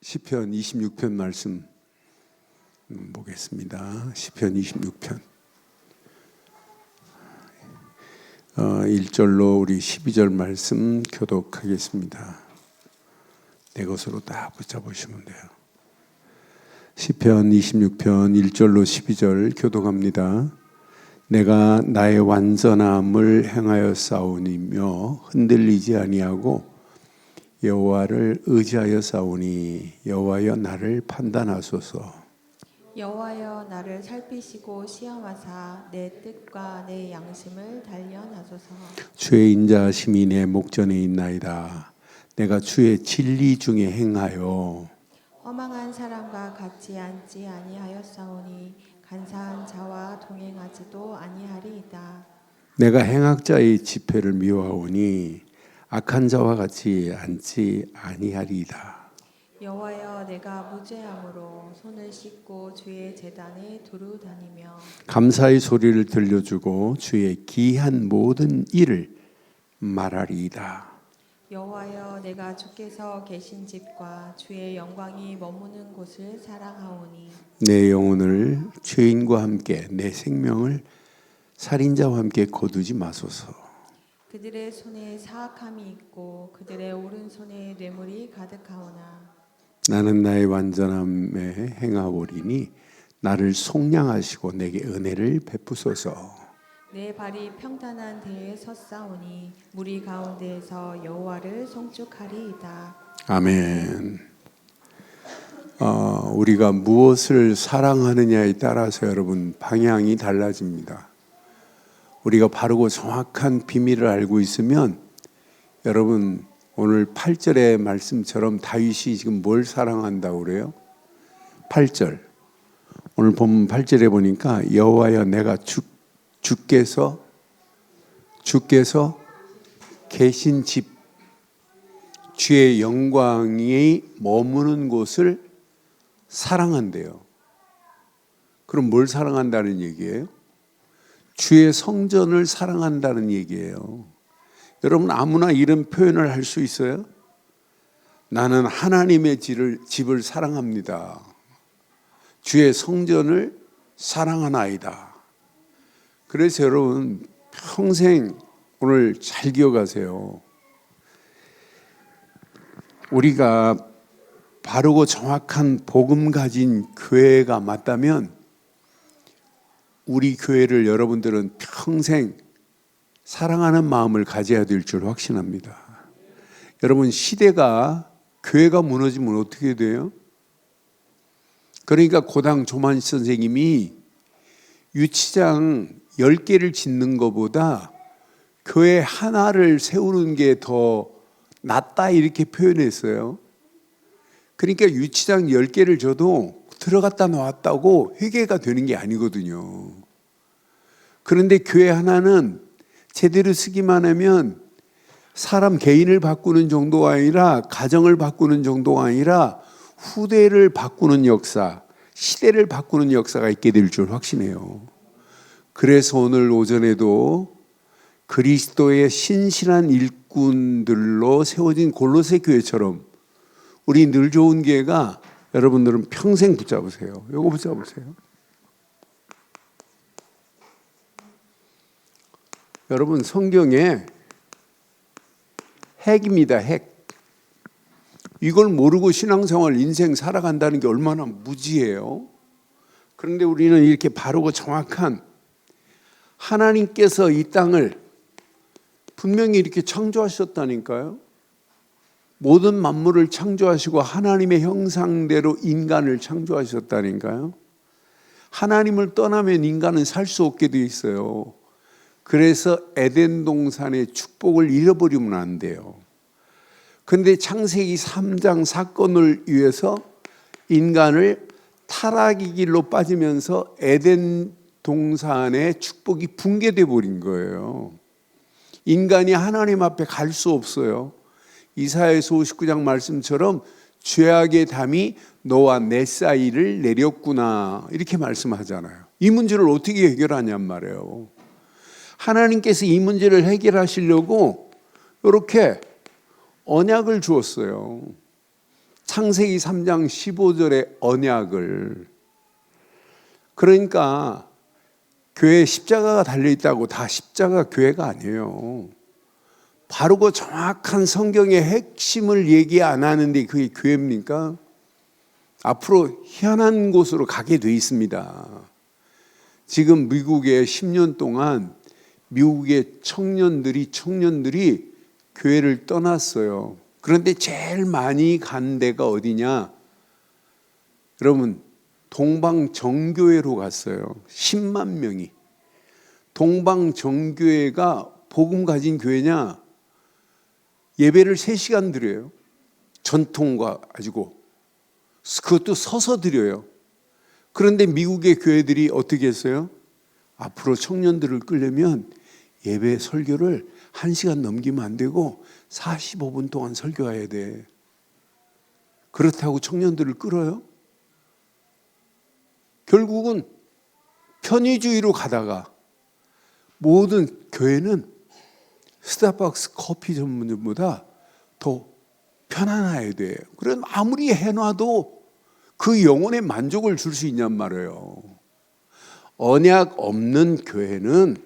시편 26편 말씀 보겠습니다. 시편 26편 1절로 우리 12절 말씀 교독하겠습니다. 내 것으로 딱 붙잡으시면 돼요. 시편 26편 1절로 12절 교독합니다. 내가 나의 완전함을 행하여 싸우니며 흔들리지 아니하고 여호와를 의지하여 싸우니 여호와여 나를 판단하소서. 여호와여 나를 살피시고 시험하사 내 뜻과 내 양심을 단련하소서. 주의 인자하심이 내 목전에 있나이다. 내가 주의 진리 중에 행하여 허망한 사람과 같이 앉지 아니하였사오니 간사한 자와 동행하지도 아니하리이다. 내가 행악자의 집회를 미워하오니 악한 자와 같이 앉지 아니하리이다. 여호와여 내가 무죄함으로 손을 씻고 주의 제단에 두루 다니며 감사의 소리를 들려주고 주의 기이한 모든 일을 말하리이다. 여호와여 내가 주께서 계신 집과 주의 영광이 머무는 곳을 사랑하오니 내 영혼을 죄인과 함께 내 생명을 살인자와 함께 거두지 마소서. 그들의 손에 사악함이 있고 그들의 오른손에 뇌물이 가득하오나 나는 나의 완전함에 행하오리니 나를 속량하시고 내게 은혜를 베푸소서. 내 발이 평탄한 데에 섰사오니 무리 가운데에서 여호와를 송축하리이다. 아멘. 우리가 무엇을 사랑하느냐에 따라서 여러분 방향이 달라집니다. 우리가 바르고 정확한 비밀을 알고 있으면 여러분 오늘 8절의 말씀처럼 다윗이 지금 뭘 사랑한다고 그래요? 8절 오늘 본문 8절에 보니까 여호와여 내가 주께서 계신 집 주의 영광이 머무는 곳을 사랑한대요. 그럼 뭘 사랑한다는 얘기예요? 주의 성전을 사랑한다는 얘기예요. 여러분 아무나 이런 표현을 할 수 있어요? 나는 하나님의 집을 사랑합니다. 주의 성전을 사랑하나이다. 그래서 여러분 평생 오늘 잘 기억하세요. 우리가 바르고 정확한 복음 가진 교회가 맞다면 우리 교회를 여러분들은 평생 사랑하는 마음을 가져야 될 줄 확신합니다. 여러분 시대가 교회가 무너지면 어떻게 돼요? 그러니까 고당 조만 선생님이 유치장 10개를 짓는 것보다 교회 하나를 세우는 게 더 낫다 이렇게 표현했어요. 그러니까 유치장 10개를 줘도 들어갔다 나왔다고 회개가 되는 게 아니거든요. 그런데 교회 하나는 제대로 쓰기만 하면 사람 개인을 바꾸는 정도가 아니라 가정을 바꾸는 정도가 아니라 후대를 바꾸는 역사, 시대를 바꾸는 역사가 있게 될 줄 확신해요. 그래서 오늘 오전에도 그리스도의 신실한 일꾼들로 세워진 골로새 교회처럼 우리 늘 좋은 교회가 여러분들은 평생 붙잡으세요. 이거 붙잡으세요. 여러분 성경에 핵입니다. 핵. 이걸 모르고 신앙생활 인생 살아간다는 게 얼마나 무지해요. 그런데 우리는 이렇게 바르고 정확한 하나님께서 이 땅을 분명히 이렇게 창조하셨다니까요. 모든 만물을 창조하시고 하나님의 형상대로 인간을 창조하셨다니까요. 하나님을 떠나면 인간은 살 수 없게 돼 있어요. 그래서 에덴 동산의 축복을 잃어버리면 안 돼요. 그런데 창세기 3장 사건을 위해서 인간을 타락의 길로 빠지면서 에덴 동산의 축복이 붕괴돼 버린 거예요. 인간이 하나님 앞에 갈 수 없어요. 이사야서 59장 말씀처럼 죄악의 담이 너와 내 사이를 내렸구나 이렇게 말씀하잖아요. 이 문제를 어떻게 해결하냔 말이에요. 하나님께서 이 문제를 해결하시려고 이렇게 언약을 주었어요. 창세기 3장 15절의 언약을, 그러니까 교회에 십자가가 달려있다고 다 십자가 교회가 아니에요. 바르고 정확한 성경의 핵심을 얘기 안 하는데 그게 교회입니까? 앞으로 희한한 곳으로 가게 돼 있습니다. 지금 미국에 10년 동안 미국의 청년들이 교회를 떠났어요. 그런데 제일 많이 간 데가 어디냐? 여러분, 동방정교회로 갔어요. 10만 명이. 동방정교회가 복음 가진 교회냐? 예배를 3시간 드려요. 전통과 가지고. 그것도 서서 드려요. 그런데 미국의 교회들이 어떻게 했어요? 앞으로 청년들을 끌려면 예배 설교를 1시간 넘기면 안 되고 45분 동안 설교해야 돼. 그렇다고 청년들을 끌어요? 결국은 편의주의로 가다가 모든 교회는 스타벅스 커피 전문점보다 더 편안해야 돼. 그럼 아무리 해놔도 그 영혼의 만족을 줄 수 있냔 말이에요. 언약 없는 교회는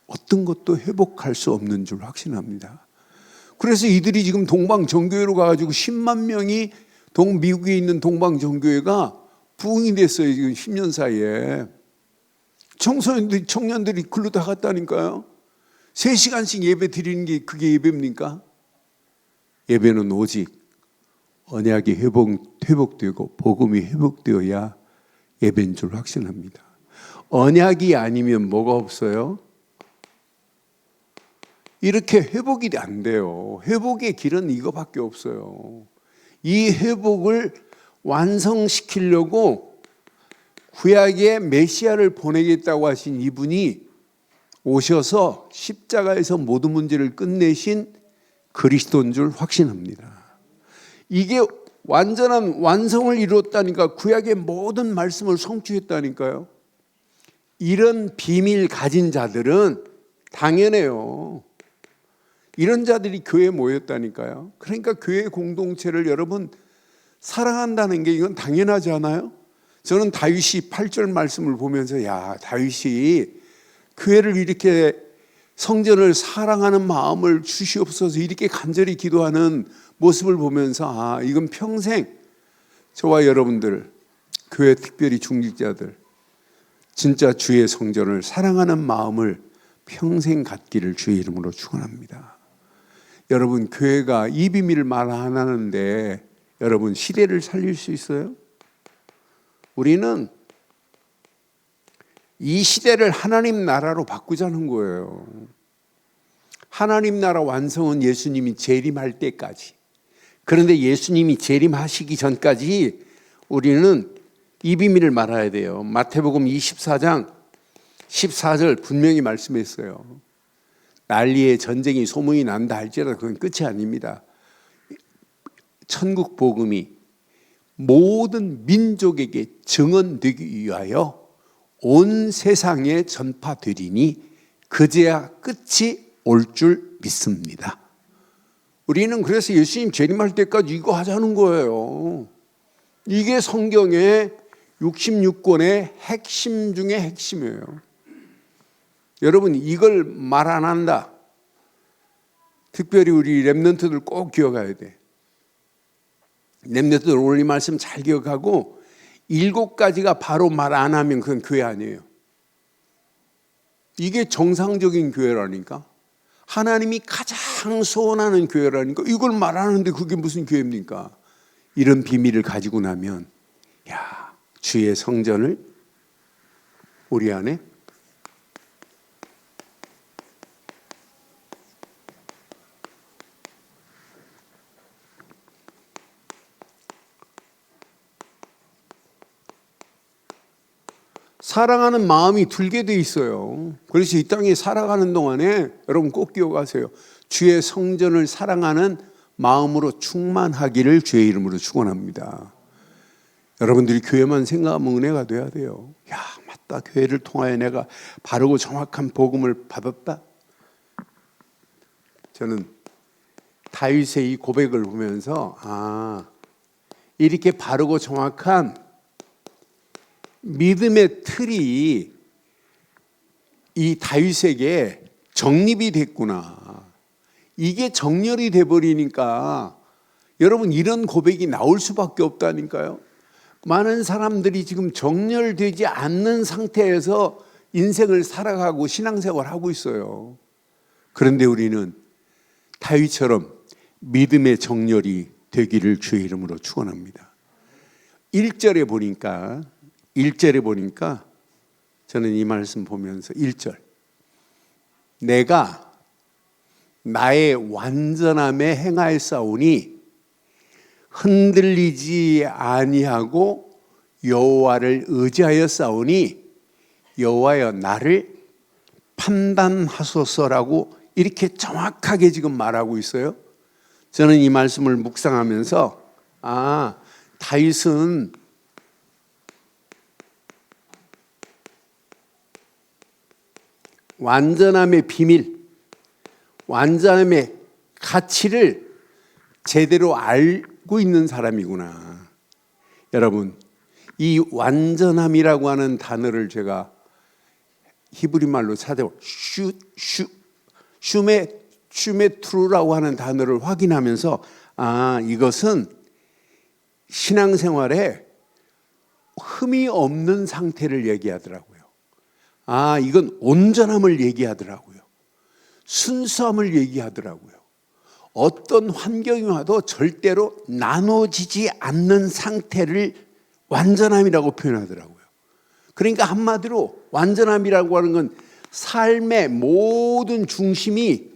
어떤 것도 회복할 수 없는 줄 확신합니다. 그래서 이들이 지금 동방정교회로 가가지고 10만 명이 미국에 있는 동방정교회가 부흥이 됐어요. 지금 10년 사이에. 청년들이 글로 다 갔다니까요. 3시간씩 예배 드리는 게 그게 예배입니까? 예배는 오직 언약이 회복되고 복음이 회복되어야 예배인 줄 확신합니다. 언약이 아니면 뭐가 없어요? 이렇게 회복이 안 돼요. 회복의 길은 이거밖에 없어요. 이 회복을 완성시키려고 구약의 메시아를 보내겠다고 하신 이분이 오셔서 십자가에서 모든 문제를 끝내신 그리스도인 줄 확신합니다. 이게 완전한 완성을 이루었다니까, 구약의 모든 말씀을 성취했다니까요. 이런 비밀 가진 자들은 당연해요. 이런 자들이 교회에 모였다니까요. 그러니까 교회 공동체를 여러분 사랑한다는 게 이건 당연하지 않아요? 저는 다윗이 8절 말씀을 보면서 다윗이 교회를 이렇게 성전을 사랑하는 마음을 주시옵소서 이렇게 간절히 기도하는 모습을 보면서 이건 평생 저와 여러분들 교회 특별히 중직자들 진짜 주의 성전을 사랑하는 마음을 평생 갖기를 주의 이름으로 축원합니다. 여러분 교회가 이 비밀을 말 안 하는데 여러분 시대를 살릴 수 있어요? 우리는 이 시대를 하나님 나라로 바꾸자는 거예요. 하나님 나라 완성은 예수님이 재림할 때까지. 그런데 예수님이 재림하시기 전까지 우리는 이 비밀을 말해야 돼요. 마태복음 24장 14절 분명히 말씀했어요. 난리의 전쟁이 소문이 난다 할지라도 그건 끝이 아닙니다. 천국 복음이 모든 민족에게 증언되기 위하여 온 세상에 전파되리니 그제야 끝이 올 줄 믿습니다. 우리는 그래서 예수님 재림할 때까지 이거 하자는 거예요. 이게 성경의 66권의 핵심 중에 핵심이에요. 여러분 이걸 말 안 한다. 특별히 우리 렘넌트들 꼭 기억해야 돼. 렘넌트들 오늘 이 말씀 잘 기억하고 7가지가 바로 말 안 하면 그건 교회 아니에요. 이게 정상적인 교회라니까. 하나님이 가장 소원하는 교회라니까. 이걸 말하는데 그게 무슨 교회입니까? 이런 비밀을 가지고 나면 주의 성전을 우리 안에 사랑하는 마음이 들게 돼 있어요. 그래서 이 땅에 살아가는 동안에 여러분 꼭 기억하세요. 주의 성전을 사랑하는 마음으로 충만하기를 주의 이름으로 축원합니다. 여러분들이 교회만 생각하면 은혜가 돼야 돼요. 맞다. 교회를 통하여 내가 바르고 정확한 복음을 받았다. 저는 다윗의 이 고백을 보면서 이렇게 바르고 정확한 믿음의 틀이 이 다윗에게 정립이 됐구나. 이게 정렬이 돼버리니까 여러분 이런 고백이 나올 수밖에 없다니까요. 많은 사람들이 지금 정렬되지 않는 상태에서 인생을 살아가고 신앙생활을 하고 있어요. 그런데 우리는 다윗처럼 믿음의 정렬이 되기를 주의 이름으로 축원합니다. 1절에 보니까 저는 이 말씀 보면서 1절 내가 나의 완전함에 행하였사오니 흔들리지 아니하고 여호와를 의지하였사오니 여호와여 나를 판단하소서라고 이렇게 정확하게 지금 말하고 있어요. 저는 이 말씀을 묵상하면서 다윗은 완전함의 비밀, 완전함의 가치를 제대로 알고 있는 사람이구나. 여러분, 이 완전함이라고 하는 단어를 제가 히브리 말로 찾아보고 슈메트루라고 하는 단어를 확인하면서 이것은 신앙생활에 흠이 없는 상태를 얘기하더라고요. 이건 온전함을 얘기하더라고요. 순수함을 얘기하더라고요. 어떤 환경이 와도 절대로 나눠지지 않는 상태를 완전함이라고 표현하더라고요. 그러니까 한마디로 완전함이라고 하는 건 삶의 모든 중심이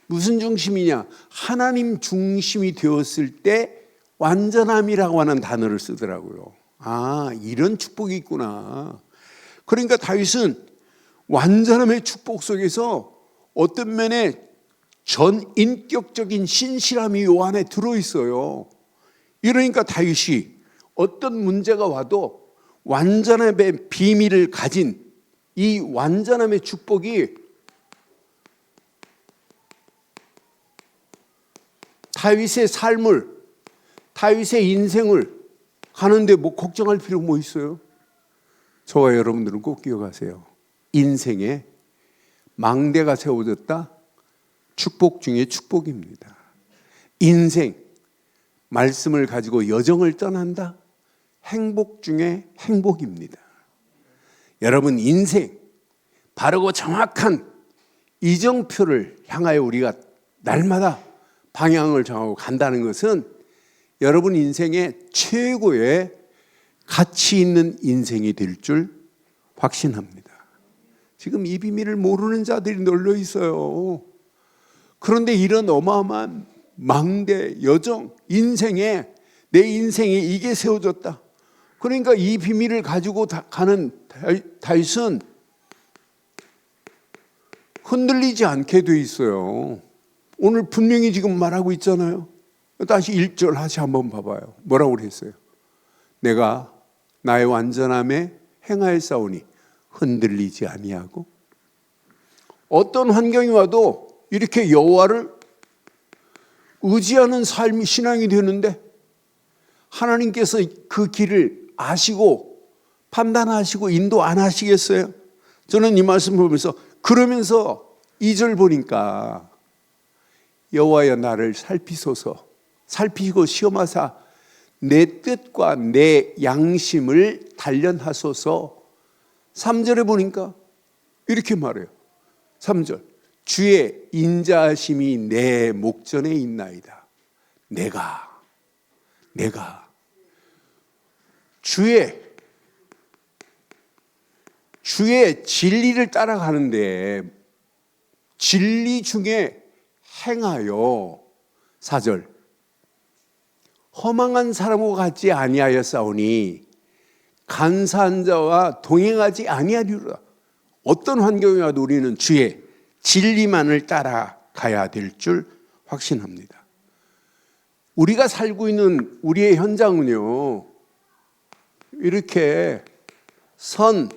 무슨 중심이냐? 하나님 중심이 되었을 때 완전함이라고 하는 단어를 쓰더라고요. 이런 축복이 있구나. 그러니까 다윗은 완전함의 축복 속에서 어떤 면에 전인격적인 신실함이 요 안에 들어있어요. 이러니까 다윗이 어떤 문제가 와도 완전함의 비밀을 가진 이 완전함의 축복이 다윗의 삶을, 다윗의 인생을 가는데 뭐 걱정할 필요 뭐 있어요? 저와 여러분들은 꼭 기억하세요. 인생에 망대가 세워졌다? 축복 중에 축복입니다. 인생, 말씀을 가지고 여정을 떠난다? 행복 중에 행복입니다. 여러분 인생, 바르고 정확한 이정표를 향하여 우리가 날마다 방향을 정하고 간다는 것은 여러분 인생의 최고의 가치 있는 인생이 될 줄 확신합니다. 지금 이 비밀을 모르는 자들이 널려 있어요. 그런데 이런 어마어마한 망대, 여정, 인생에 내 인생에 이게 세워졌다. 그러니까 이 비밀을 가지고 가는 다윗은 흔들리지 않게 돼 있어요. 오늘 분명히 지금 말하고 있잖아요. 다시 1절 다시 한번 봐봐요. 뭐라고 그랬어요? 내가 나의 완전함에 행하였사오니 흔들리지 아니하고 어떤 환경이 와도 이렇게 여호와를 의지하는 삶이 신앙이 되는데 하나님께서 그 길을 아시고 판단하시고 인도 안 하시겠어요? 저는 이 말씀 보면서 그러면서 2절 보니까 여호와여 나를 살피시고 시험하사 내 뜻과 내 양심을 단련하소서. 3절에 보니까 이렇게 말해요. 3절 주의 인자하심이 내 목전에 있나이다. 내가 주의 진리를 따라가는데 진리 중에 행하여 4절 허망한 사람과 같지 아니하였사오니 간사한 자와 동행하지 아니하리로다. 어떤 환경이 와도 우리는 주의 진리만을 따라가야 될 줄 확신합니다. 우리가 살고 있는 우리의 현장은요, 이렇게 선,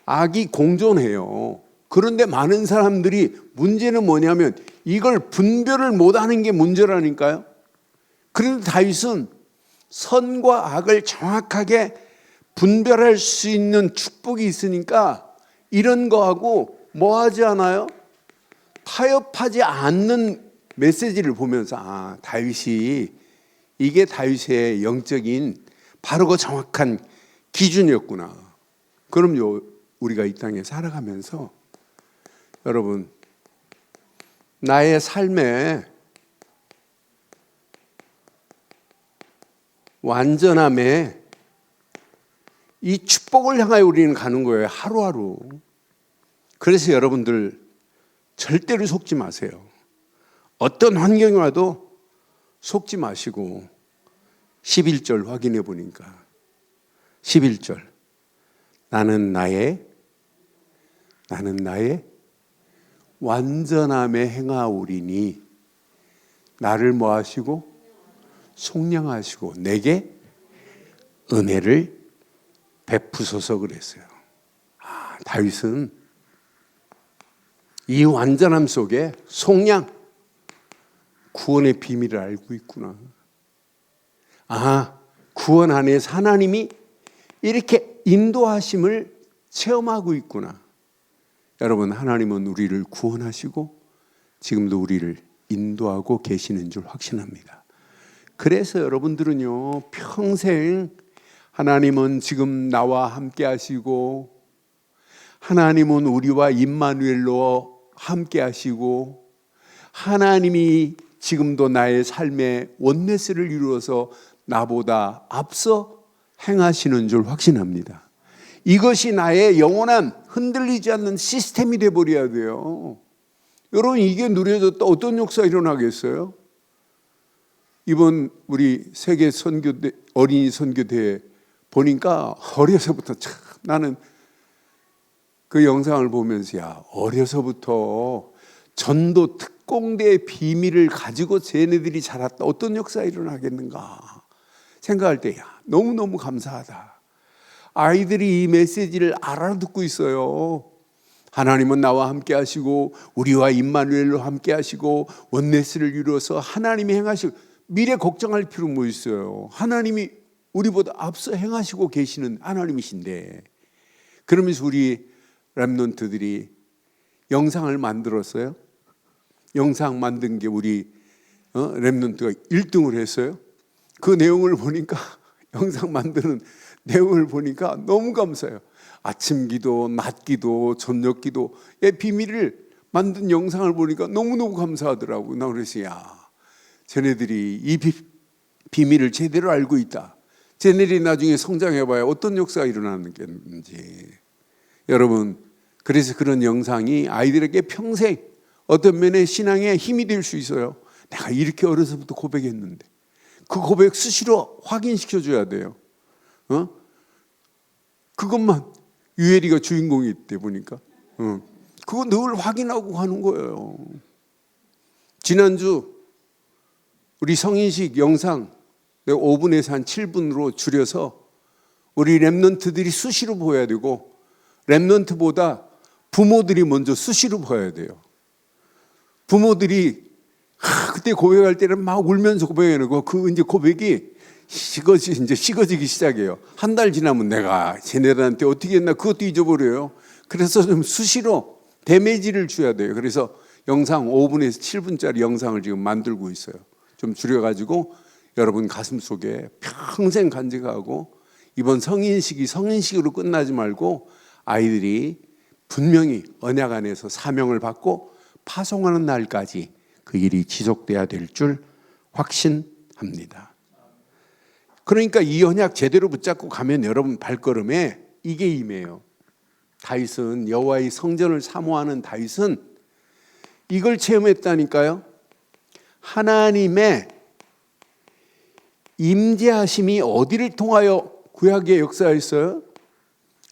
악이 공존해요. 그런데 많은 사람들이 문제는 뭐냐면 이걸 분별을 못하는 게 문제라니까요. 그런데 다윗은 선과 악을 정확하게 분별할 수 있는 축복이 있으니까 이런 거하고 뭐 하지 않아요? 타협하지 않는 메시지를 보면서 다윗이 이게 다윗의 영적인 바르고 정확한 기준이었구나. 그럼요, 우리가 이 땅에 살아가면서 여러분 나의 삶에 완전함에 이 축복을 향하여 우리는 가는 거예요. 하루하루. 그래서 여러분들 절대로 속지 마세요. 어떤 환경이 와도 속지 마시고 11절 확인해 보니까 11절 나는 나의 완전함에 행하오리니 나를 뭐 하시고 속량하시고 내게 은혜를 베푸소서 그랬어요. 다윗은 이 완전함 속에 속량, 구원의 비밀을 알고 있구나. 구원 안에서 하나님이 이렇게 인도하심을 체험하고 있구나. 여러분, 하나님은 우리를 구원하시고 지금도 우리를 인도하고 계시는 줄 확신합니다. 그래서 여러분들은요, 평생 하나님은 지금 나와 함께 하시고 하나님은 우리와 임마누엘로 함께 하시고 하나님이 지금도 나의 삶에 원네스를 이루어서 나보다 앞서 행하시는 줄 확신합니다. 이것이 나의 영원한 흔들리지 않는 시스템이 되어버려야 돼요. 여러분, 이게 누려졌다 어떤 역사 일어나겠어요? 이번 우리 세계 선교대 어린이 선교대회 보니까 어려서부터 참 나는 그 영상을 보면서 어려서부터 전도 특공대의 비밀을 가지고 쟤네들이 자랐다 어떤 역사 일어나겠는가 생각할 때 너무너무 감사하다. 아이들이 이 메시지를 알아듣고 있어요. 하나님은 나와 함께 하시고 우리와 임마누엘로 함께 하시고 원네스를 이루어서 하나님이 행하시고 미래 걱정할 필요 뭐 있어요. 하나님이 우리보다 앞서 행하시고 계시는 하나님이신데, 그러면서 우리 렘넌트들이 영상을 만들었어요. 영상 만든 게 우리 렘넌트가 1등을 했어요. 그 내용을 보니까 영상 만드는 내용을 보니까 너무 감사해요. 아침 기도, 낮 기도, 저녁 기도의 비밀을 만든 영상을 보니까 너무너무 감사하더라고요. 나 그래서 쟤네들이 이 비밀을 제대로 알고 있다. 쟤네들이 나중에 성장해봐야 어떤 역사가 일어나는지. 여러분, 그래서 그런 영상이 아이들에게 평생 어떤 면의 신앙에 힘이 될 수 있어요. 내가 이렇게 어려서부터 고백했는데 그 고백 수시로 확인시켜줘야 돼요. 그것만 유혜리가 주인공이 때 보니까 그거 늘 확인하고 가는 거예요. 지난주 우리 성인식 영상 내가 5분에서 한 7분으로 줄여서 우리 렘넌트들이 수시로 보여야 되고 렘넌트보다 부모들이 먼저 수시로 봐야 돼요. 부모들이 그때 고백할 때는 막 울면서 고백해내고 그 이제 고백이 식어지기 시작해요. 한 달 지나면 내가 쟤네들한테 어떻게 했나 그것도 잊어버려요. 그래서 좀 수시로 데미지를 줘야 돼요. 그래서 영상 5분에서 7분짜리 영상을 지금 만들고 있어요. 좀 줄여가지고 여러분 가슴 속에 평생 간직하고 이번 성인식으로 끝나지 말고 아이들이 분명히 언약 안에서 사명을 받고 파송하는 날까지 그 일이 지속돼야 될 줄 확신합니다. 그러니까 이 언약 제대로 붙잡고 가면 여러분 발걸음에 이게 임해요. 다윗은 여호와의 성전을 사모하는 다윗은 이걸 체험했다니까요. 하나님의 임재하심이 어디를 통하여 구약의 역사였어요?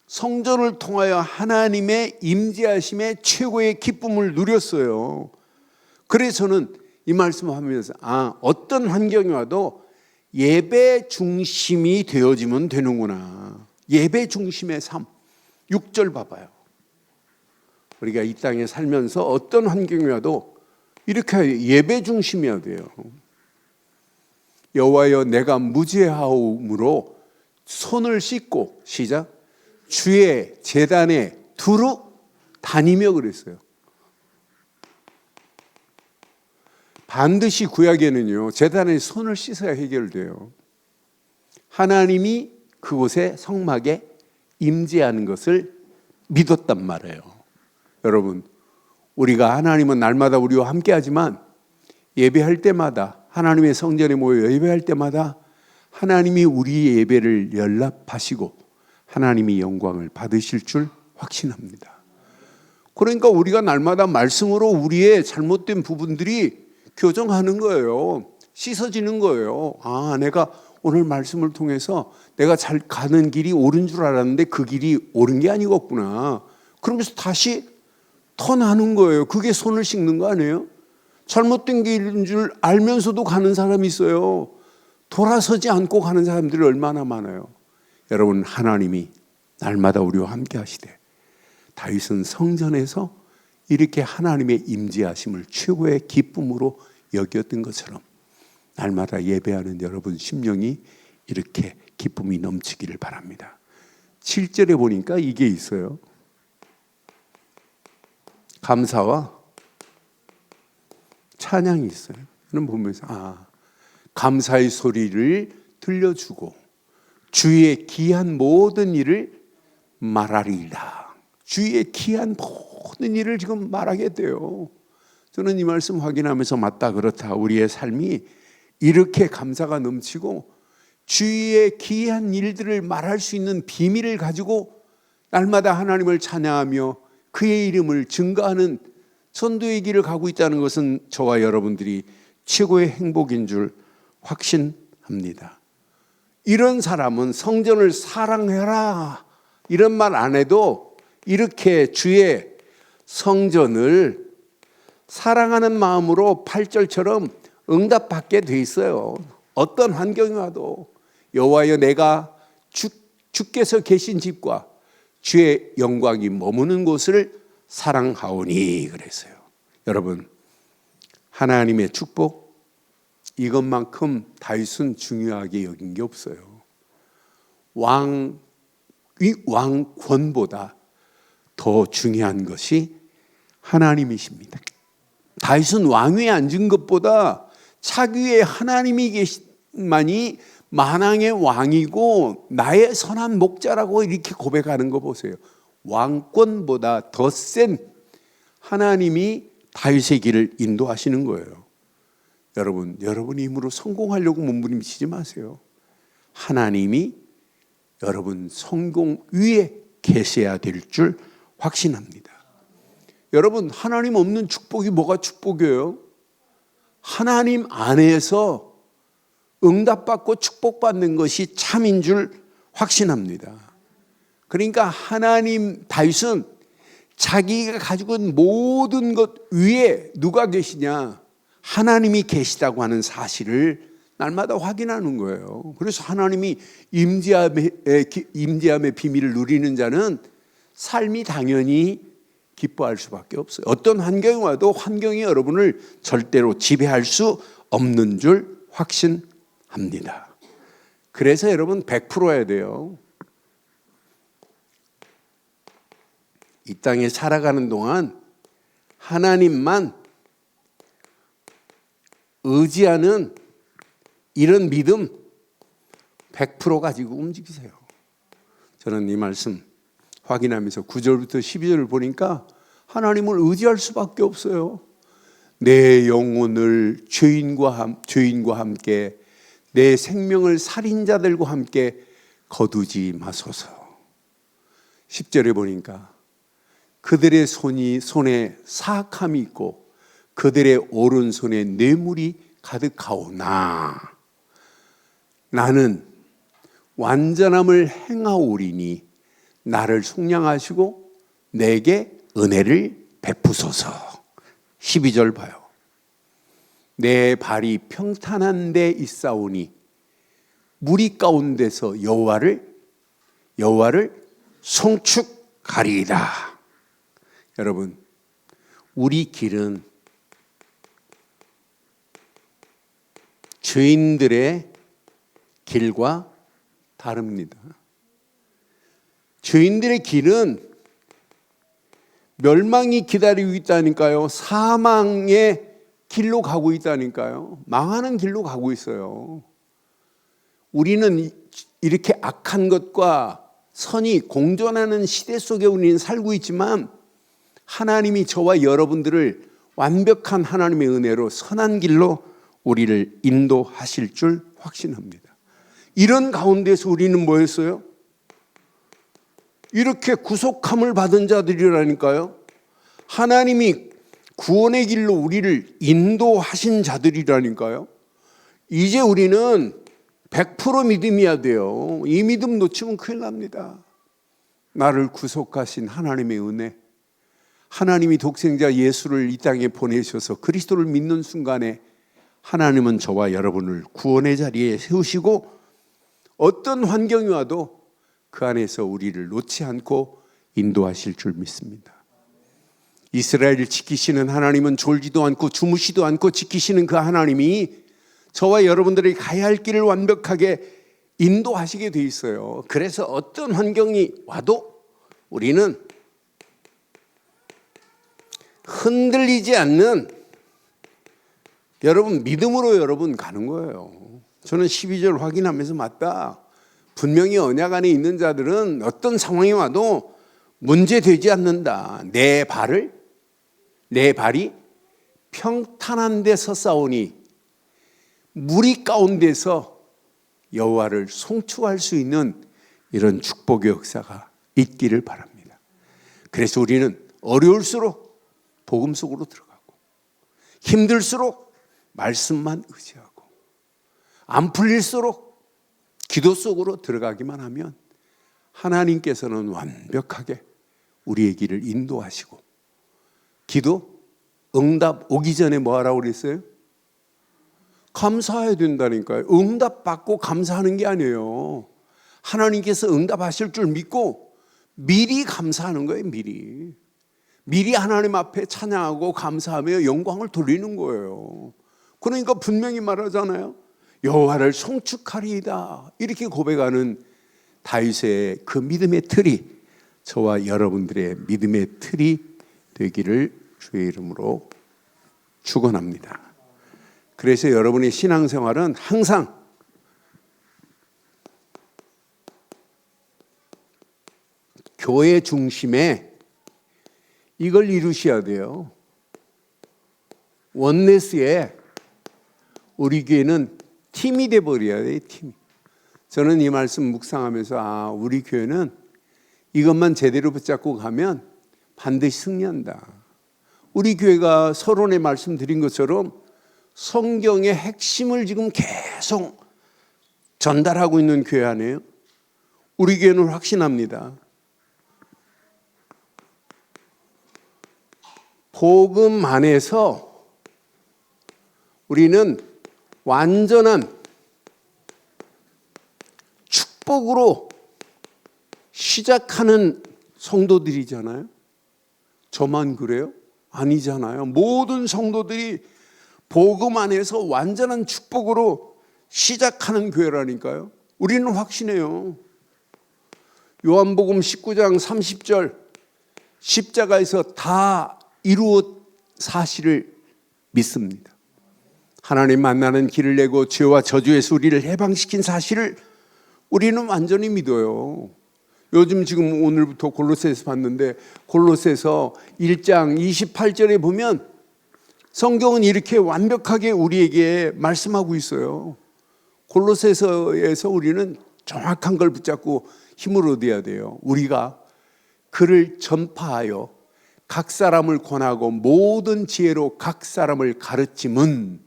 성전을 통하여 하나님의 임재하심의 최고의 기쁨을 누렸어요. 그래서 저는 이 말씀을 하면서 어떤 환경이 와도 예배 중심이 되어지면 되는구나. 예배 중심의 삶. 6절 봐봐요. 우리가 이 땅에 살면서 어떤 환경이 와도 이렇게 예배 중심이어야 돼요. 여호와여 내가 무죄하오므로 손을 씻고 시작 주의 제단에 두루 다니며 그랬어요. 반드시 구약에는요 제단에 손을 씻어야 해결돼요. 하나님이 그곳에 성막에 임재하는 것을 믿었단 말이에요. 여러분, 우리가 하나님은 날마다 우리와 함께하지만 예배할 때마다 하나님의 성전에 모여 예배할 때마다 하나님이 우리의 예배를 연락하시고 하나님이 영광을 받으실 줄 확신합니다. 그러니까 우리가 날마다 말씀으로 우리의 잘못된 부분들이 교정하는 거예요. 씻어지는 거예요. 아, 내가 오늘 말씀을 통해서 내가 잘 가는 길이 옳은 줄 알았는데 그 길이 옳은 게 아니었구나. 그러면서 다시 턴하는 거예요. 그게 손을 씻는 거 아니에요? 잘못된 길인 줄 알면서도 가는 사람이 있어요. 돌아서지 않고 가는 사람들이 얼마나 많아요. 여러분, 하나님이 날마다 우리와 함께 하시되 다윗은 성전에서 이렇게 하나님의 임재하심을 최고의 기쁨으로 여겼던 것처럼 날마다 예배하는 여러분 심령이 이렇게 기쁨이 넘치기를 바랍니다. 7절에 보니까 이게 있어요. 감사와 찬양이 있어요. 저는 보면서 감사의 소리를 들려주고 주의 귀한 모든 일을 말하리라. 주의 귀한 모든 일을 지금 말하게 돼요. 저는 이 말씀 확인하면서 맞다 그렇다. 우리의 삶이 이렇게 감사가 넘치고 주의 귀한 일들을 말할 수 있는 비밀을 가지고 날마다 하나님을 찬양하며 그의 이름을 증거하는 선도의 길을 가고 있다는 것은 저와 여러분들이 최고의 행복인 줄 확신합니다. 이런 사람은 성전을 사랑해라 이런 말 안 해도 이렇게 주의 성전을 사랑하는 마음으로 8절처럼 응답받게 돼 있어요. 어떤 환경이 와도 여호와여 내가 주께서 계신 집과 주의 영광이 머무는 곳을 사랑하오니 그랬어요. 여러분, 하나님의 축복 이것만큼 다윗은 중요하게 여긴 게 없어요. 왕권보다 더 중요한 것이 하나님이십니다. 다윗은 왕위에 앉은 것보다 차기 위에 하나님이 계신만이 만왕의 왕이고 나의 선한 목자라고 이렇게 고백하는 거 보세요. 왕권보다 더 센 하나님이 다윗의 길을 인도하시는 거예요. 여러분 힘으로 성공하려고 몸부림치지 마세요. 하나님이 여러분 성공 위에 계셔야 될 줄 확신합니다. 여러분, 하나님 없는 축복이 뭐가 축복이에요? 하나님 안에서 응답받고 축복받는 것이 참인 줄 확신합니다. 그러니까 하나님, 다윗은 자기가 가지고 있는 모든 것 위에 누가 계시냐? 하나님이 계시다고 하는 사실을 날마다 확인하는 거예요. 그래서 하나님이 임재함의 비밀을 누리는 자는 삶이 당연히 기뻐할 수밖에 없어요. 어떤 환경이 와도 환경이 여러분을 절대로 지배할 수 없는 줄 확신합니다. 그래서 여러분 100%여야 돼요. 이 땅에 살아가는 동안 하나님만 의지하는 이런 믿음 100% 가지고 움직이세요. 저는 이 말씀 확인하면서 9절부터 12절을 보니까 하나님을 의지할 수밖에 없어요. 내 영혼을 죄인과 함께 내 생명을 살인자들과 함께 거두지 마소서. 10절에 보니까 그들의 손에 사악함이 있고 그들의 오른손에 뇌물이 가득하오나 나는 완전함을 행하오리니 나를 속량하시고 내게 은혜를 베푸소서. 12절 봐요. 내 발이 평탄한 데 있사오니 무리 가운데서 여호와를 송축하리이다. 여러분, 우리 길은 죄인들의 길과 다릅니다. 죄인들의 길은 멸망이 기다리고 있다니까요. 사망의 길로 가고 있다니까요. 망하는 길로 가고 있어요. 우리는 이렇게 악한 것과 선이 공존하는 시대 속에 우리는 살고 있지만 하나님이 저와 여러분들을 완벽한 하나님의 은혜로 선한 길로 우리를 인도하실 줄 확신합니다. 이런 가운데서 우리는 뭐였어요? 이렇게 구속함을 받은 자들이라니까요. 하나님이 구원의 길로 우리를 인도하신 자들이라니까요. 이제 우리는 100% 믿음이어야 돼요. 이 믿음 놓치면 큰일 납니다. 나를 구속하신 하나님의 은혜, 하나님이 독생자 예수를 이 땅에 보내셔서 그리스도를 믿는 순간에 하나님은 저와 여러분을 구원의 자리에 세우시고 어떤 환경이 와도 그 안에서 우리를 놓지 않고 인도하실 줄 믿습니다. 이스라엘을 지키시는 하나님은 졸지도 않고 주무시도 않고 지키시는 그 하나님이 저와 여러분들이 가야 할 길을 완벽하게 인도하시게 돼 있어요. 그래서 어떤 환경이 와도 우리는 흔들리지 않는 여러분 믿음으로 여러분 가는 거예요. 저는 12절 확인하면서 맞다. 분명히 언약 안에 있는 자들은 어떤 상황이 와도 문제되지 않는다. 내 발이 평탄한 데 서싸우니 무리 가운데서 여호와를 송축할 수 있는 이런 축복의 역사가 있기를 바랍니다. 그래서 우리는 어려울수록 복음 속으로 들어가고 힘들수록 말씀만 의지하고 안 풀릴수록 기도 속으로 들어가기만 하면 하나님께서는 완벽하게 우리의 길을 인도하시고 기도 응답 오기 전에 뭐 하라고 그랬어요? 감사해야 된다니까요. 응답 받고 감사하는 게 아니에요. 하나님께서 응답하실 줄 믿고 미리 감사하는 거예요. 미리 하나님 앞에 찬양하고 감사하며 영광을 돌리는 거예요. 그러니까 분명히 말하잖아요. 여호와를 송축하리이다. 이렇게 고백하는 다윗의 그 믿음의 틀이 저와 여러분들의 믿음의 틀이 되기를 주의 이름으로 축원합니다. 그래서 여러분의 신앙생활은 항상 교회 중심에 이걸 이루셔야 돼요. 원네스에 우리 교회는 팀이 돼버려야 돼요. 팀. 저는 이 말씀 묵상하면서 우리 교회는 이것만 제대로 붙잡고 가면 반드시 승리한다. 우리 교회가 서론에 말씀드린 것처럼 성경의 핵심을 지금 계속 전달하고 있는 교회 아니에요? 우리 교회는 확신합니다. 복음 안에서 우리는 완전한 축복으로 시작하는 성도들이잖아요. 저만 그래요? 아니잖아요. 모든 성도들이 복음 안에서 완전한 축복으로 시작하는 교회라니까요. 우리는 확신해요. 요한복음 19장 30절 십자가에서 다 이루어 사실을 믿습니다. 하나님 만나는 길을 내고 죄와 저주에서 우리를 해방시킨 사실을 우리는 완전히 믿어요. 요즘 지금 오늘부터 골로새서 봤는데 골로새서 1장 28절에 보면 성경은 이렇게 완벽하게 우리에게 말씀하고 있어요. 골로새서에서 우리는 정확한 걸 붙잡고 힘을 얻어야 돼요. 우리가 그를 전파하여 각 사람을 권하고 모든 지혜로 각 사람을 가르침은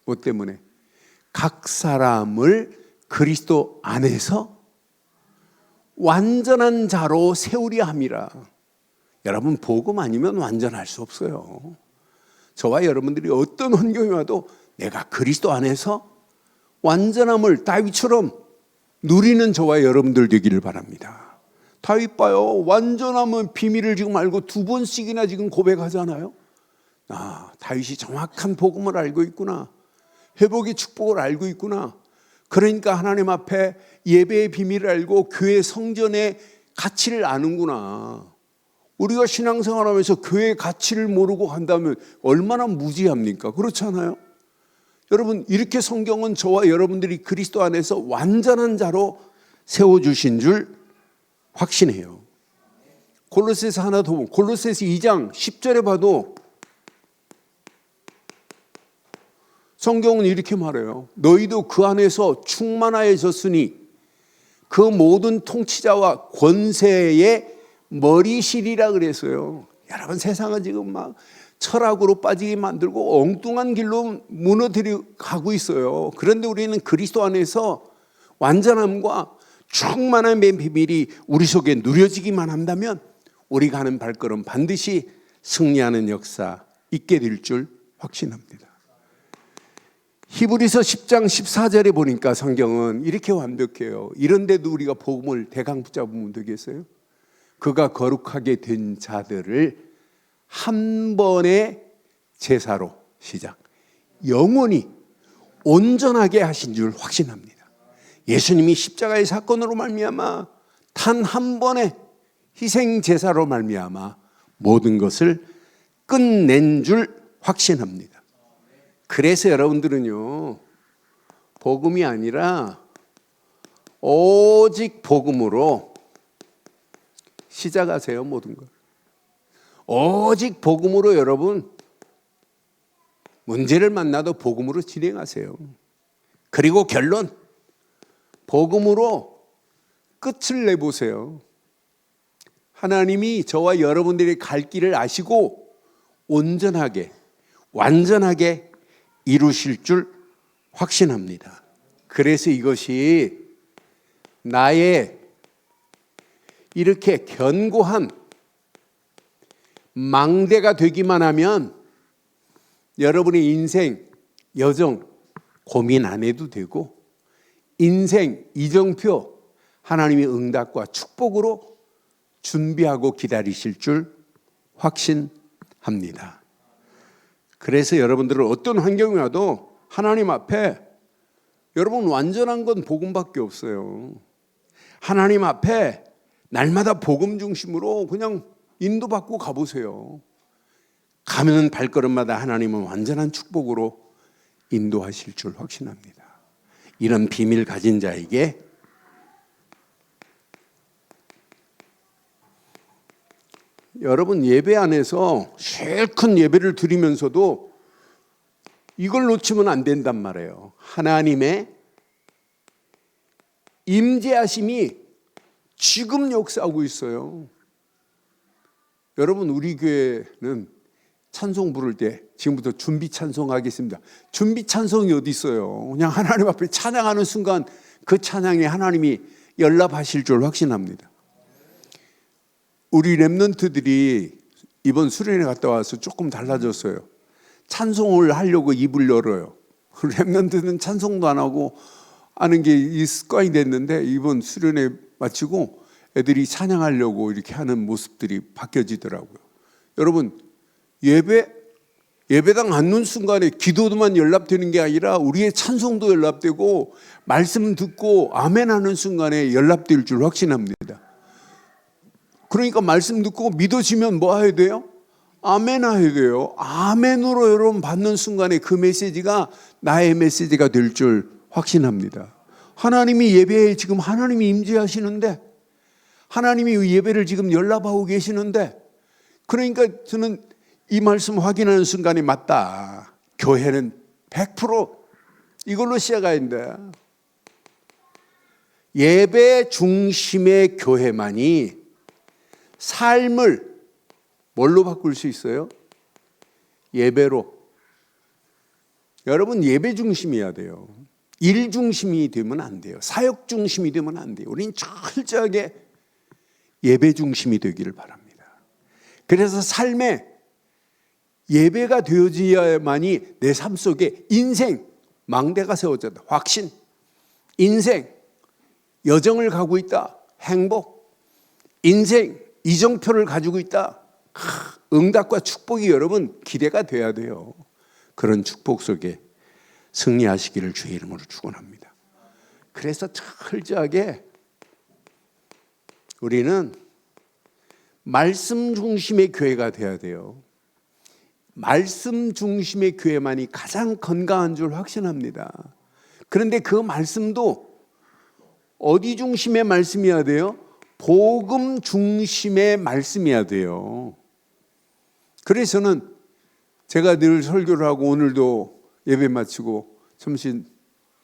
뭐 때문에? 각 사람을 그리스도 안에서 완전한 자로 세우려 함이라. 여러분 복음 아니면 완전할 수 없어요. 저와 여러분들이 어떤 환경이 와도 내가 그리스도 안에서 완전함을 다윗처럼 누리는 저와 여러분들 되기를 바랍니다. 다윗 봐요. 완전함은 비밀을 지금 알고 2번씩이나 지금 고백하잖아요. 다윗이 정확한 복음을 알고 있구나. 회복의 축복을 알고 있구나. 그러니까 하나님 앞에 예배의 비밀을 알고 교회 성전의 가치를 아는구나. 우리가 신앙생활하면서 교회의 가치를 모르고 간다면 얼마나 무지합니까? 그렇잖아요. 여러분, 이렇게 성경은 저와 여러분들이 그리스도 안에서 완전한 자로 세워주신 줄 확신해요. 골로새서 하나 더 보면 골로새서 2장 10절에 봐도 성경은 이렇게 말해요. 너희도 그 안에서 충만하여졌으니 그 모든 통치자와 권세의 머리실이라 그랬어요. 여러분, 세상은 지금 막 철학으로 빠지게 만들고 엉뚱한 길로 무너뜨려 가고 있어요. 그런데 우리는 그리스도 안에서 완전함과 충만함의 비밀이 우리 속에 누려지기만 한다면 우리가 하는 발걸음 반드시 승리하는 역사 있게 될 줄 확신합니다. 히브리서 10장 14절에 보니까 성경은 이렇게 완벽해요. 이런데도 우리가 복음을 대강 붙잡으면 되겠어요? 그가 거룩하게 된 자들을 한 번의 제사로 시작 영원히 온전하게 하신 줄 확신합니다. 예수님이 십자가의 사건으로 말미암아 단 한 번의 희생 제사로 말미암아 모든 것을 끝낸 줄 확신합니다. 그래서 여러분들은요, 복음이 아니라 오직 복음으로 시작하세요. 모든 걸 오직 복음으로 여러분 문제를 만나도 복음으로 진행하세요. 그리고 결론 복음으로 끝을 내보세요. 하나님이 저와 여러분들이 갈 길을 아시고 온전하게 완전하게 이루실 줄 확신합니다. 그래서 이것이 나의 이렇게 견고한 망대가 되기만 하면 여러분의 인생, 여정 고민 안 해도 되고 인생 이정표 하나님의 응답과 축복으로 준비하고 기다리실 줄 확신합니다. 그래서 여러분들은 어떤 환경이 와도 하나님 앞에 여러분 완전한 건 복음밖에 없어요. 하나님 앞에 날마다 복음 중심으로 그냥 인도받고 가보세요. 가면 발걸음마다 하나님은 완전한 축복으로 인도하실 줄 확신합니다. 이런 비밀 가진 자에게 여러분 예배 안에서 제일 큰 예배를 드리면서도 이걸 놓치면 안 된단 말이에요. 하나님의 임재하심이 지금 역사하고 있어요. 여러분 우리 교회는 찬송 부를 때 지금부터 준비 찬송하겠습니다. 준비 찬송이 어디 있어요? 그냥 하나님 앞에 찬양하는 순간 그 찬양에 하나님이 연락하실 줄 확신합니다. 우리 랩런트들이 이번 수련회 갔다 와서 조금 달라졌어요. 찬송을 하려고 입을 열어요. 랩런트는 찬송도 안 하고 하는 게 이 습관이 됐는데 이번 수련회 마치고 애들이 찬양하려고 이렇게 하는 모습들이 바뀌어지더라고요. 여러분 예배당 앉는 순간에 기도만 연락되는 게 아니라 우리의 찬송도 연락되고 말씀 듣고 아멘 하는 순간에 연락될 줄 확신합니다. 그러니까 말씀 듣고 믿어지면 뭐 해야 돼요? 아멘 해야 돼요. 아멘으로 여러분 받는 순간에 그 메시지가 나의 메시지가 될 줄 확신합니다. 하나님이 예배에 지금 하나님이 임재하시는데 하나님이 예배를 지금 연락하고 계시는데 그러니까 저는 이 말씀 확인하는 순간에 맞다. 교회는 100% 이걸로 시작해야 된다. 예배 중심의 교회만이 삶을 뭘로 바꿀 수 있어요? 예배로. 여러분 예배 중심이어야 돼요. 일 중심이 되면 안 돼요. 사역 중심이 되면 안 돼요. 우리는 철저하게 예배 중심이 되기를 바랍니다. 그래서 삶에 예배가 되어져야만이 내 삶 속에 인생 망대가 세워졌다. 확신, 인생 여정을 가고 있다. 행복, 인생 이정표를 가지고 있다. 응답과 축복이 여러분 기대가 돼야 돼요. 그런 축복 속에 승리하시기를 주의 이름으로 축원합니다. 그래서 철저하게 우리는 말씀 중심의 교회가 되어야 돼요. 말씀 중심의 교회만이 가장 건강한 줄 확신합니다. 그런데 그 말씀도 어디 중심의 말씀이어야 돼요? 복음 중심의 말씀이어야 돼요. 그래서는 제가 늘 설교를 하고 오늘도 예배 마치고 점심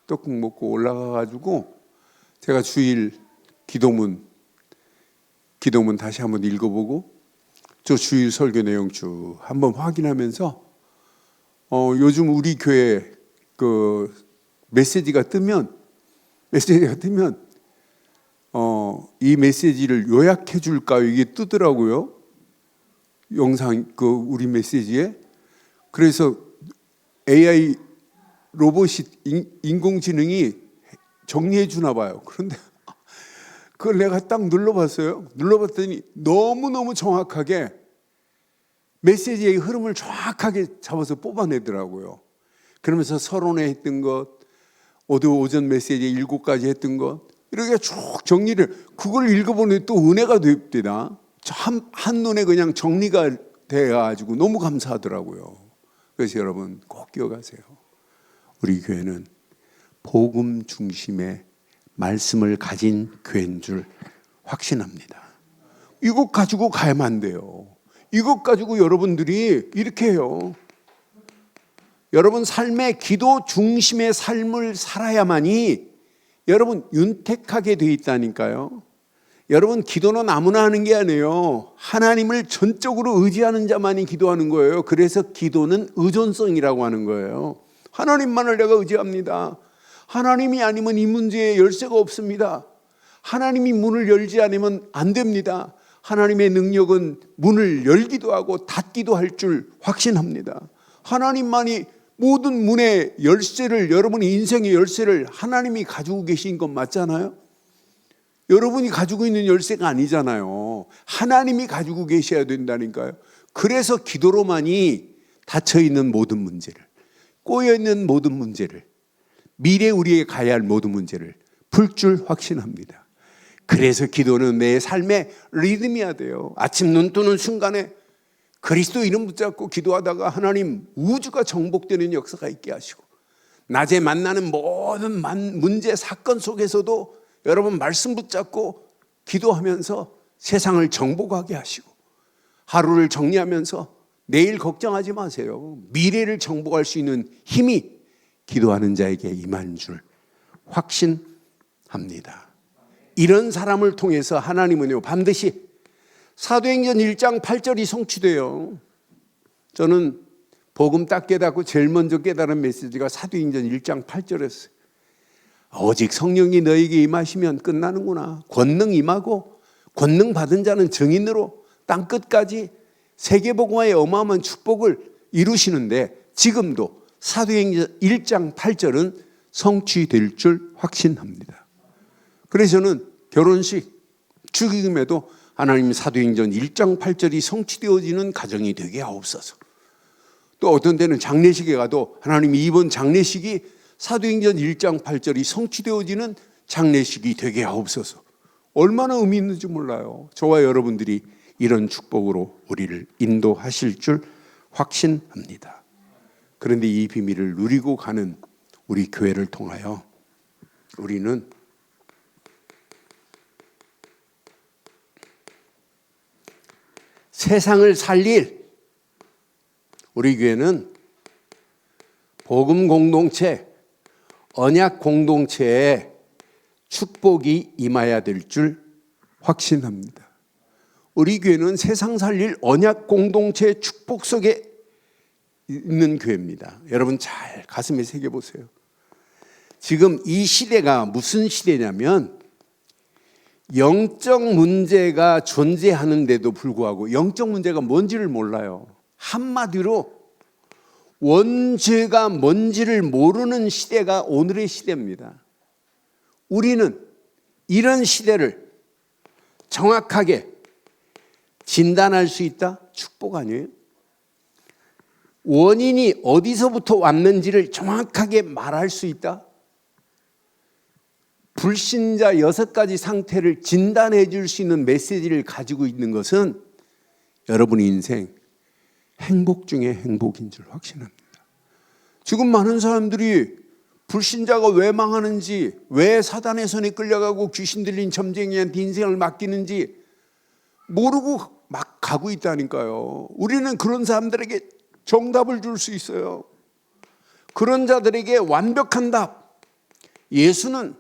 떡국 먹고 올라가가지고 제가 주일 기도문 다시 한번 읽어보고 저 주일 설교 내용 쭉 한번 확인하면서 요즘 우리 교회 그 메시지가 뜨면 이 메시지를 요약해 줄까요? 이게 뜨더라고요. 영상 그 우리 메시지에. 그래서 AI 로봇이 인공지능이 정리해 주나 봐요. 그런데 그걸 내가 딱 눌러봤어요. 눌러봤더니 너무너무 정확하게 메시지의 흐름을 정확하게 잡아서 뽑아내더라고요. 그러면서 서론에 했던 것, 오전 메시지에 7가지 했던 것, 이렇게 쭉 정리를, 그걸 읽어보니 또 은혜가 됩니다. 한눈에 그냥 정리가 돼가지고 너무 감사하더라고요. 그래서 여러분 꼭 기억하세요. 우리 교회는 복음 중심의 말씀을 가진 교회인 줄 확신합니다. 이것 가지고 가야만 안 돼요. 이것 가지고 여러분들이 이렇게 해요. 여러분 삶의 기도 중심의 삶을 살아야만이 여러분 윤택하게 돼 있다니까요. 여러분 기도는 아무나 하는 게 아니에요. 하나님을 전적으로 의지하는 자만이 기도하는 거예요. 그래서 기도는 의존성이라고 하는 거예요. 하나님만을 내가 의지합니다. 하나님이 아니면 이 문제에 열쇠가 없습니다. 하나님이 문을 열지 않으면 안 됩니다. 하나님의 능력은 문을 열기도 하고 닫기도 할 줄 확신합니다. 하나님만이 모든 문의 열쇠를, 여러분의 인생의 열쇠를 하나님이 가지고 계신 건 맞잖아요. 여러분이 가지고 있는 열쇠가 아니잖아요. 하나님이 가지고 계셔야 된다니까요. 그래서 기도로만이 닫혀있는 모든 문제를, 꼬여있는 모든 문제를, 미래 우리에게 가야 할 모든 문제를 풀 줄 확신합니다. 그래서 기도는 내 삶의 리듬이어야 돼요. 아침 눈 뜨는 순간에 그리스도 이름 붙잡고 기도하다가 하나님 우주가 정복되는 역사가 있게 하시고, 낮에 만나는 모든 문제 사건 속에서도 여러분 말씀 붙잡고 기도하면서 세상을 정복하게 하시고, 하루를 정리하면서 내일 걱정하지 마세요. 미래를 정복할 수 있는 힘이 기도하는 자에게 임한 줄 확신합니다. 이런 사람을 통해서 하나님은요 반드시 사도행전 1장 8절이 성취돼요. 저는 복음 딱 깨닫고 제일 먼저 깨달은 메시지가 사도행전 1장 8절이었어요. 오직 성령이 너에게 임하시면 끝나는구나. 권능 임하고 권능 받은 자는 증인으로 땅끝까지 세계복음화의 어마어마한 축복을 이루시는데, 지금도 사도행전 1장 8절은 성취될 줄 확신합니다. 그래서 저는 결혼식, 축의금에도 하나님 사도행전 1장 8절이 성취되어지는 가정이 되게 하옵소서. 또 어떤 데는 장례식에 가도 하나님 이번 장례식이 사도행전 1장 8절이 성취되어지는 장례식이 되게 하옵소서. 얼마나 의미 있는지 몰라요. 저와 여러분들이 이런 축복으로 우리를 인도하실 줄 확신합니다. 그런데 이 비밀을 누리고 가는 우리 교회를 통하여 우리는 세상을 살릴, 우리 교회는 복음 공동체, 언약 공동체에 축복이 임해야 될 줄 확신합니다. 우리 교회는 세상 살릴 언약 공동체의 축복 속에 있는 교회입니다. 여러분 잘 가슴에 새겨보세요. 지금 이 시대가 무슨 시대냐면 영적 문제가 존재하는데도 불구하고 영적 문제가 뭔지를 몰라요. 한마디로 원죄가 뭔지를 모르는 시대가 오늘의 시대입니다. 우리는 이런 시대를 정확하게 진단할 수 있다? 축복 아니에요? 원인이 어디서부터 왔는지를 정확하게 말할 수 있다? 불신자 6가지 상태를 진단해 줄 수 있는 메시지를 가지고 있는 것은 여러분의 인생 행복 중에 행복인 줄 확신합니다. 지금 많은 사람들이 불신자가 왜 망하는지, 왜 사단의 손에 끌려가고 귀신 들린 점쟁이한테 인생을 맡기는지 모르고 막 가고 있다니까요. 우리는 그런 사람들에게 정답을 줄 수 있어요. 그런 자들에게 완벽한 답, 예수는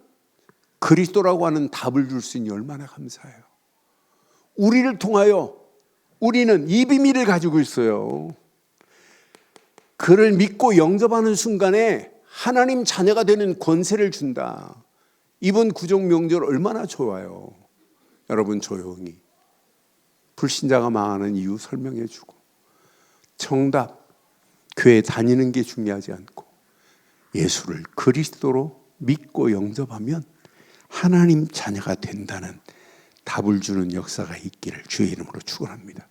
그리스도라고 하는 답을 줄 수 있니 얼마나 감사해요. 우리를 통하여 우리는 이 비밀을 가지고 있어요. 그를 믿고 영접하는 순간에 하나님 자녀가 되는 권세를 준다. 이번 구정 명절 얼마나 좋아요. 여러분 조용히 불신자가 망하는 이유 설명해 주고, 정답, 교회 다니는 게 중요하지 않고 예수를 그리스도로 믿고 영접하면 하나님 자녀가 된다는 답을 주는 역사가 있기를 주의 이름으로 축원합니다.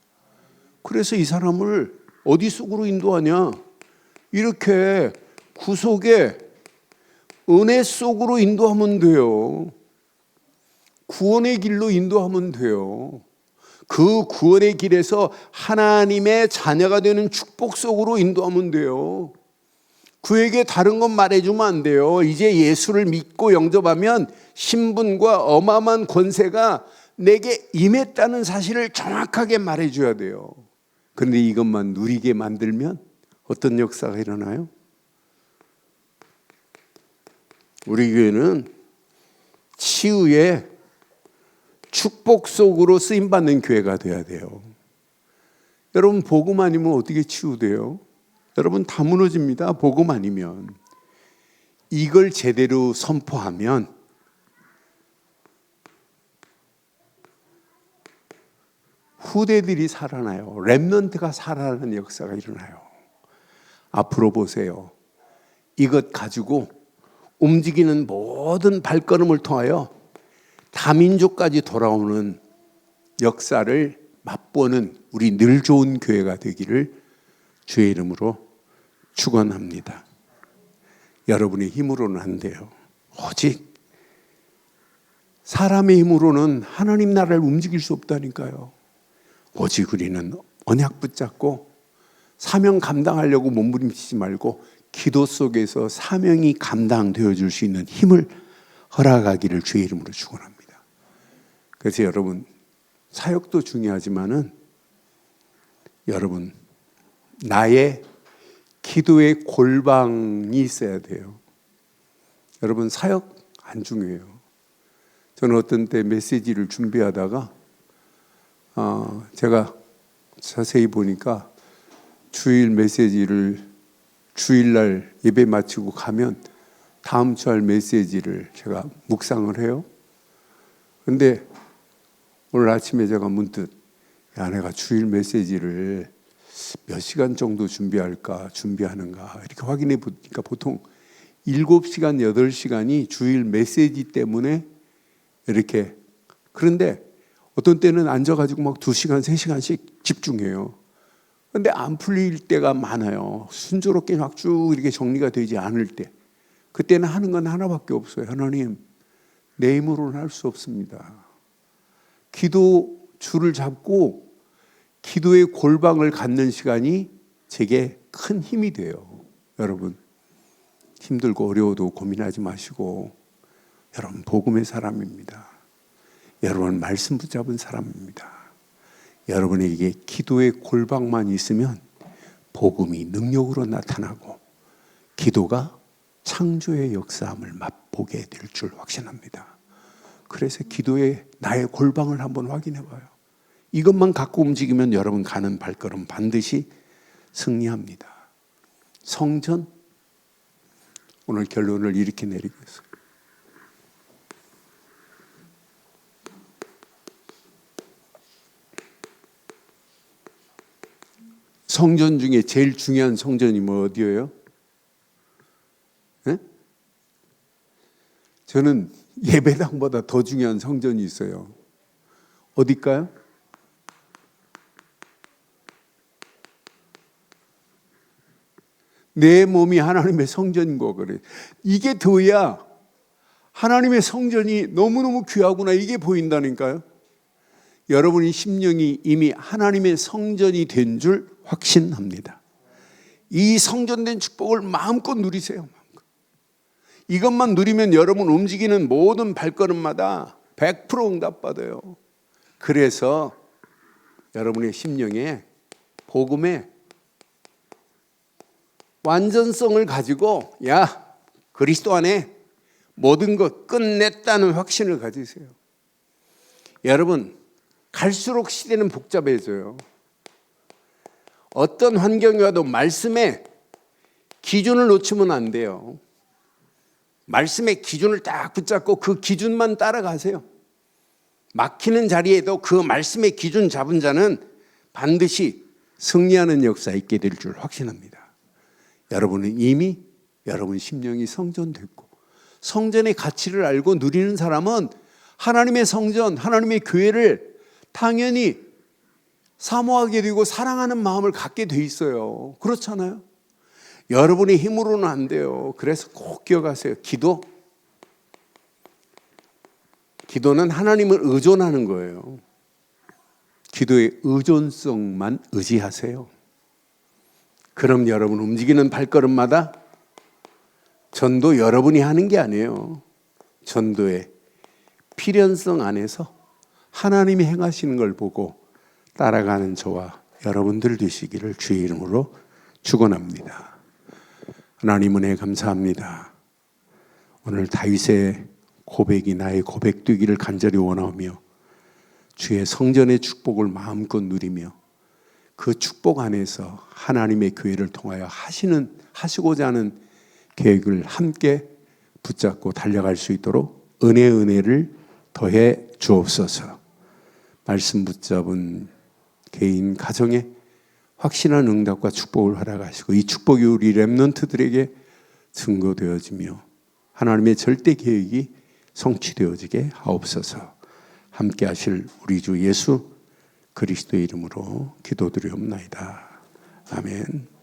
그래서 이 사람을 어디 속으로 인도하냐? 이렇게 구속의 은혜 속으로 인도하면 돼요. 구원의 길로 인도하면 돼요. 그 구원의 길에서 하나님의 자녀가 되는 축복 속으로 인도하면 돼요. 그에게 다른 건 말해주면 안 돼요. 이제 예수를 믿고 영접하면 신분과 어마어마한 권세가 내게 임했다는 사실을 정확하게 말해줘야 돼요. 그런데 이것만 누리게 만들면 어떤 역사가 일어나요? 우리 교회는 치유의 축복 속으로 쓰임받는 교회가 돼야 돼요. 여러분 복음 아니면 어떻게 치유돼요? 여러분 다 무너집니다. 복음 아니면. 이걸 제대로 선포하면 후대들이 살아나요. 렘넌트가 살아나는 역사가 일어나요. 앞으로 보세요. 이것 가지고 움직이는 모든 발걸음을 통하여 다민족까지 돌아오는 역사를 맛보는 우리 늘 좋은 교회가 되기를 주의 이름으로 축원합니다. 여러분의 힘으로는 안 돼요. 오직 사람의 힘으로는 하나님 나라를 움직일 수 없다니까요. 오직 우리는 언약 붙잡고 사명 감당하려고 몸부림치지 말고 기도 속에서 사명이 감당되어 줄 수 있는 힘을 허락하기를 주의 이름으로 축원합니다. 그래서 여러분 사역도 중요하지만은 여러분 나의 기도의 골방이 있어야 돼요. 여러분 사역 안 중요해요. 저는 어떤 때 메시지를 준비하다가 제가 자세히 보니까 주일 메시지를 주일날 예배 마치고 가면 다음 주 할 메시지를 제가 묵상을 해요. 그런데 오늘 아침에 제가 문득 내가 주일 메시지를 몇 시간 정도 준비하는가 이렇게 확인해 보니까 보통 7시간, 8시간이 주일 메시지 때문에 이렇게. 그런데 어떤 때는 앉아가지고 막 2시간, 3시간씩 집중해요. 그런데 안 풀릴 때가 많아요. 순조롭게 막 쭉 이렇게 정리가 되지 않을 때. 그때는 하는 건 하나밖에 없어요. 하나님, 내 힘으로는 할 수 없습니다. 기도 줄을 잡고 기도의 골방을 갖는 시간이 제게 큰 힘이 돼요. 여러분 힘들고 어려워도 고민하지 마시고, 여러분 복음의 사람입니다. 여러분 말씀 붙잡은 사람입니다. 여러분에게 기도의 골방만 있으면 복음이 능력으로 나타나고 기도가 창조의 역사함을 맛보게 될 줄 확신합니다. 그래서 기도의 나의 골방을 한번 확인해 봐요. 이것만 갖고 움직이면 여러분 가는 발걸음 반드시 승리합니다. 성전, 오늘 결론을 이렇게 내리겠습니다. 성전 중에 제일 중요한 성전이 뭐 어디예요? 네? 저는 예배당보다 더 중요한 성전이 있어요. 어딜까요? 내 몸이 하나님의 성전인 거 그래. 이게 더야 하나님의 성전이 너무너무 귀하구나 이게 보인다니까요. 여러분의 심령이 이미 하나님의 성전이 된 줄 확신합니다. 이 성전된 축복을 마음껏 누리세요. 이것만 누리면 여러분 움직이는 모든 발걸음마다 100% 응답받아요. 그래서 여러분의 심령에 복음의 완전성을 가지고 야 그리스도 안에 모든 것 끝냈다는 확신을 가지세요. 여러분 갈수록 시대는 복잡해져요. 어떤 환경이 와도 말씀에 기준을 놓치면 안 돼요. 말씀의 기준을 딱 붙잡고 그 기준만 따라가세요. 막히는 자리에도 그 말씀의 기준 잡은 자는 반드시 승리하는 역사 있게 될 줄 확신합니다. 여러분은 이미 여러분 심령이 성전됐고 성전의 가치를 알고 누리는 사람은 하나님의 성전, 하나님의 교회를 당연히 사모하게 되고 사랑하는 마음을 갖게 돼 있어요. 그렇잖아요. 여러분의 힘으로는 안 돼요. 그래서 꼭 기억하세요. 기도는 하나님을 의존하는 거예요. 기도의 의존성만 의지하세요. 그럼 여러분 움직이는 발걸음마다 전도 여러분이 하는 게 아니에요. 전도의 필연성 안에서 하나님이 행하시는 걸 보고 따라가는 저와 여러분들 되시기를 주의 이름으로 축원합니다. 하나님 은혜 감사합니다. 오늘 다윗의 고백이 나의 고백 되기를 간절히 원하며 주의 성전의 축복을 마음껏 누리며 그 축복 안에서 하나님의 교회를 통하여 하시고자 하는 계획을 함께 붙잡고 달려갈 수 있도록 은혜를 더해 주옵소서. 말씀 붙잡은 개인 가정에 확신한 응답과 축복을 허락하시고 이 축복이 우리 렘넌트들에게 증거되어지며 하나님의 절대 계획이 성취되어지게 하옵소서. 함께 하실 우리 주 예수 그리스도의 이름으로 기도드리옵나이다. 아멘.